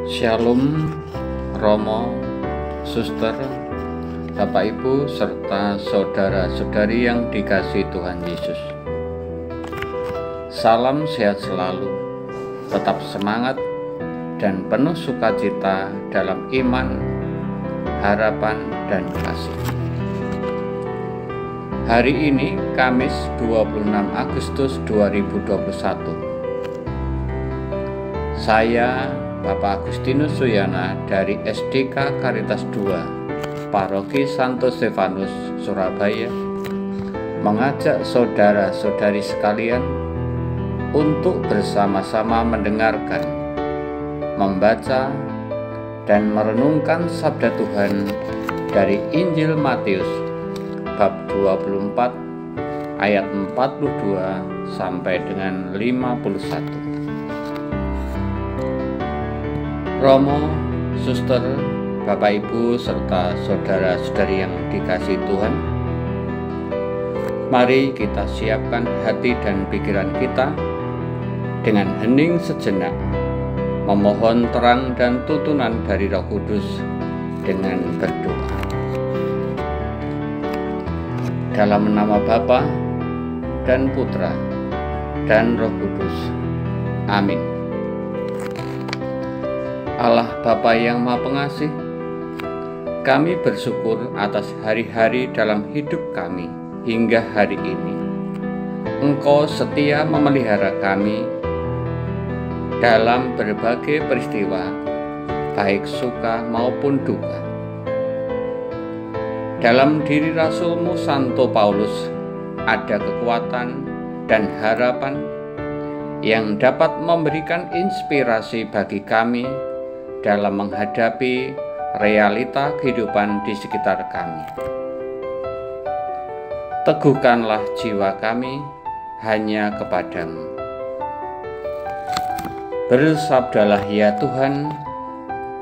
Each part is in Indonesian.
Shalom, Romo, Suster, Bapak Ibu, serta saudara-saudari yang dikasihi Tuhan Yesus. Salam sehat selalu, tetap semangat dan penuh sukacita dalam iman, harapan, dan kasih. Hari ini Kamis 26 Agustus 2021. Saya Bapak Agustinus Suyana dari SDK Karitas 2, Paroki Santo Stefanus, Surabaya, mengajak saudara-saudari sekalian untuk bersama-sama mendengarkan, membaca, dan merenungkan sabda Tuhan dari Injil Matius bab 24 ayat 42 sampai dengan 51. Romo, Suster, Bapak Ibu, serta saudara-saudari yang dikasihi Tuhan, mari kita siapkan hati dan pikiran kita dengan hening sejenak, memohon terang dan tuntunan dari Roh Kudus dengan berdoa. Dalam nama Bapa dan Putra dan Roh Kudus. Amin. Allah Bapa yang Maha Pengasih, kami bersyukur atas hari-hari dalam hidup kami hingga hari ini. Engkau setia memelihara kami dalam berbagai peristiwa, baik suka maupun duka. Dalam diri Rasulmu Santo Paulus ada kekuatan dan harapan yang dapat memberikan inspirasi bagi kami dalam menghadapi realita kehidupan di sekitar kami. Teguhkanlah jiwa kami hanya kepadamu. Bersabdalah ya Tuhan,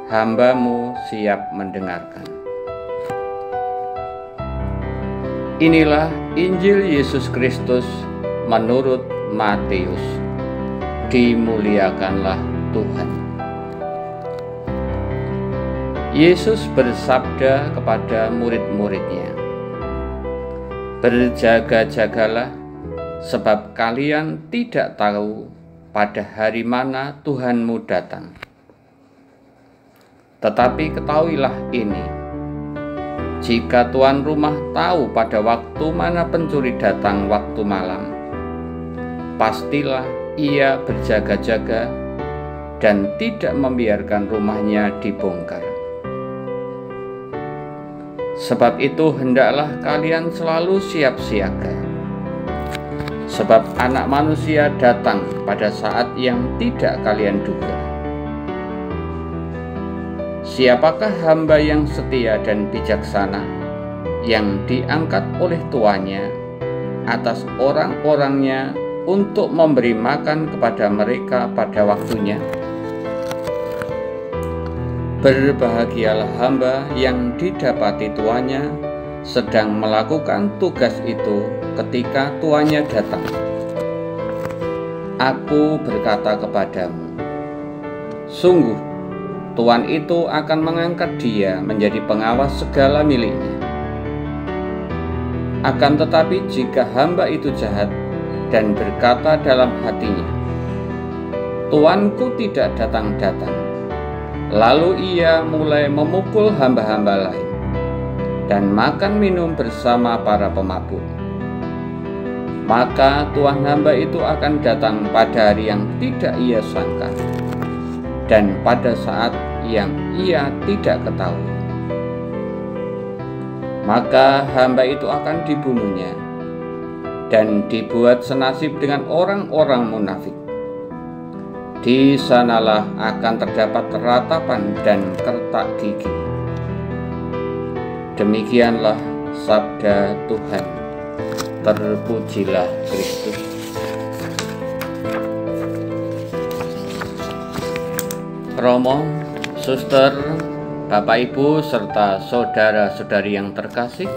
hamba-Mu siap mendengarkan. Inilah Injil Yesus Kristus menurut Matius. Dimuliakanlah Tuhan. Yesus bersabda kepada murid-muridnya, "Berjaga-jagalah, sebab kalian tidak tahu pada hari mana Tuhanmu datang. Tetapi ketahuilah ini, jika tuan rumah tahu pada waktu mana pencuri datang waktu malam, pastilah ia berjaga-jaga dan tidak membiarkan rumahnya dibongkar. Sebab itu hendaklah kalian selalu siap siaga, sebab Anak Manusia datang pada saat yang tidak kalian duga. Siapakah hamba yang setia dan bijaksana yang diangkat oleh tuannya atas orang-orangnya untuk memberi makan kepada mereka pada waktunya? Berbahagialah hamba yang didapati tuannya sedang melakukan tugas itu ketika tuannya datang. Aku berkata kepadamu, sungguh tuan itu akan mengangkat dia menjadi pengawas segala miliknya. Akan tetapi jika hamba itu jahat dan berkata dalam hatinya, tuanku tidak datang-datang, lalu ia mulai memukul hamba-hamba lain dan makan minum bersama para pemabuk, maka tuan hamba itu akan datang pada hari yang tidak ia sangka dan pada saat yang ia tidak ketahui. Maka hamba itu akan dibunuhnya dan dibuat senasib dengan orang-orang munafik. Di sanalah akan terdapat ratapan dan kertak gigi." Demikianlah sabda Tuhan. Terpujilah Kristus. Romo, Suster, Bapak Ibu, serta saudara-saudari yang terkasih,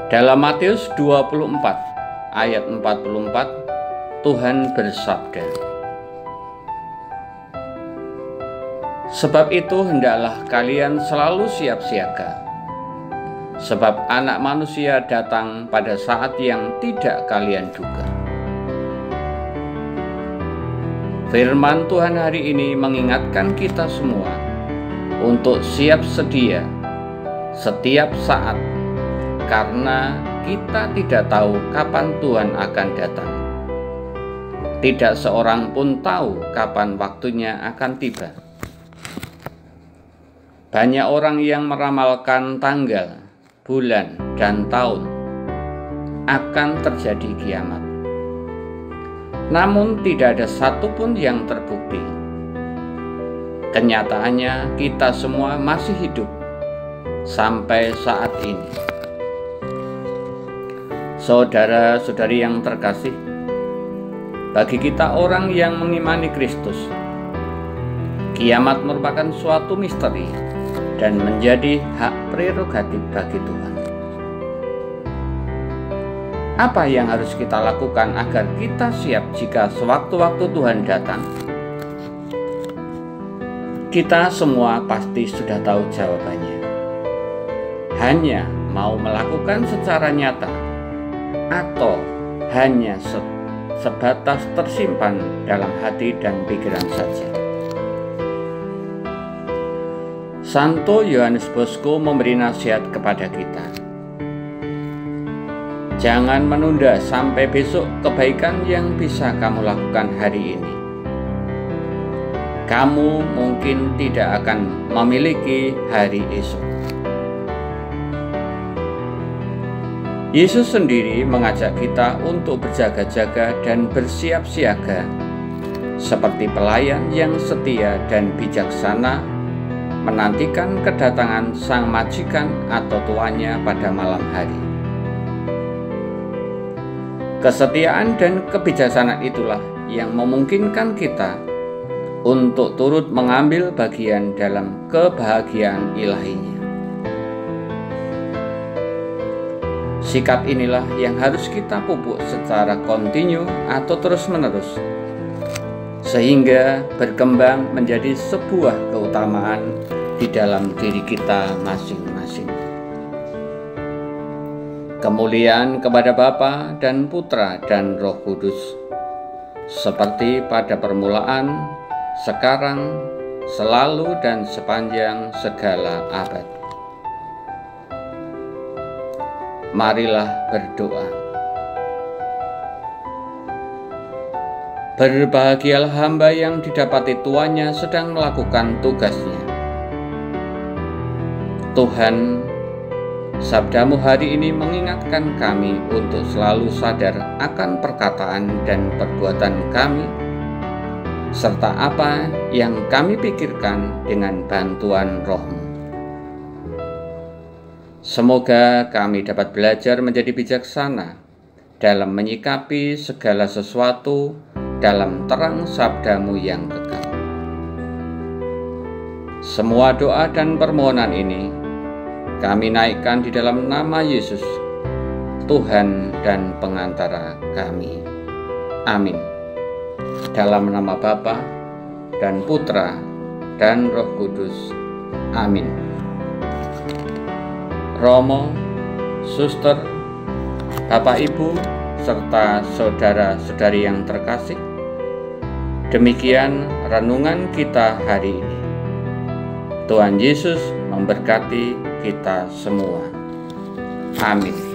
dalam Matius 24 ayat 44 Tuhan bersabda, Sebab itu hendaklah kalian selalu siap siaga, sebab Anak Manusia datang pada saat yang tidak kalian duga. Firman Tuhan hari ini mengingatkan kita semua untuk siap sedia setiap saat, karena kita tidak tahu kapan Tuhan akan datang. Tidak seorang pun tahu kapan waktunya akan tiba. Banyak orang yang meramalkan tanggal, bulan, dan tahun akan terjadi kiamat. Namun tidak ada satupun yang terbukti. Kenyataannya kita semua masih hidup sampai saat ini. Saudara-saudari yang terkasih, bagi kita orang yang mengimani Kristus, kiamat merupakan suatu misteri dan menjadi hak prerogatif bagi Tuhan. Apa yang harus kita lakukan agar kita siap jika sewaktu-waktu Tuhan datang? Kita semua pasti sudah tahu jawabannya. Hanya mau melakukan secara nyata atau hanya sebatas tersimpan dalam hati dan pikiran saja. Santo Yohanes Bosco memberi nasihat kepada kita. Jangan menunda sampai besok kebaikan yang bisa kamu lakukan hari ini. Kamu mungkin tidak akan memiliki hari esok. Yesus sendiri mengajak kita untuk berjaga-jaga dan bersiap siaga, seperti pelayan yang setia dan bijaksana menantikan kedatangan sang majikan atau tuannya pada malam hari. Kesetiaan dan kebijaksanaan itulah yang memungkinkan kita untuk turut mengambil bagian dalam kebahagiaan ilahinya. Sikap inilah yang harus kita pupuk secara kontinu atau terus-menerus, sehingga berkembang menjadi sebuah keutamaan di dalam diri kita masing-masing. Kemuliaan kepada Bapa dan Putra dan Roh Kudus, seperti pada permulaan, sekarang, selalu, dan sepanjang segala abad. Marilah berdoa. Berbahagialah hamba yang didapati tuannya sedang melakukan tugasnya. Tuhan, sabdamu hari ini mengingatkan kami untuk selalu sadar akan perkataan dan perbuatan kami, serta apa yang kami pikirkan dengan bantuan Roh-Mu. Semoga kami dapat belajar menjadi bijaksana dalam menyikapi segala sesuatu dalam terang sabdamu yang kekal. Semua doa dan permohonan ini kami naikkan di dalam nama Yesus, Tuhan dan pengantara kami. Amin. Dalam nama Bapa dan Putra dan Roh Kudus. Amin. Romo, suster, Bapak Ibu, serta saudara-saudari yang terkasih, demikian renungan kita hari ini. Tuhan Yesus memberkati kita semua. Amin.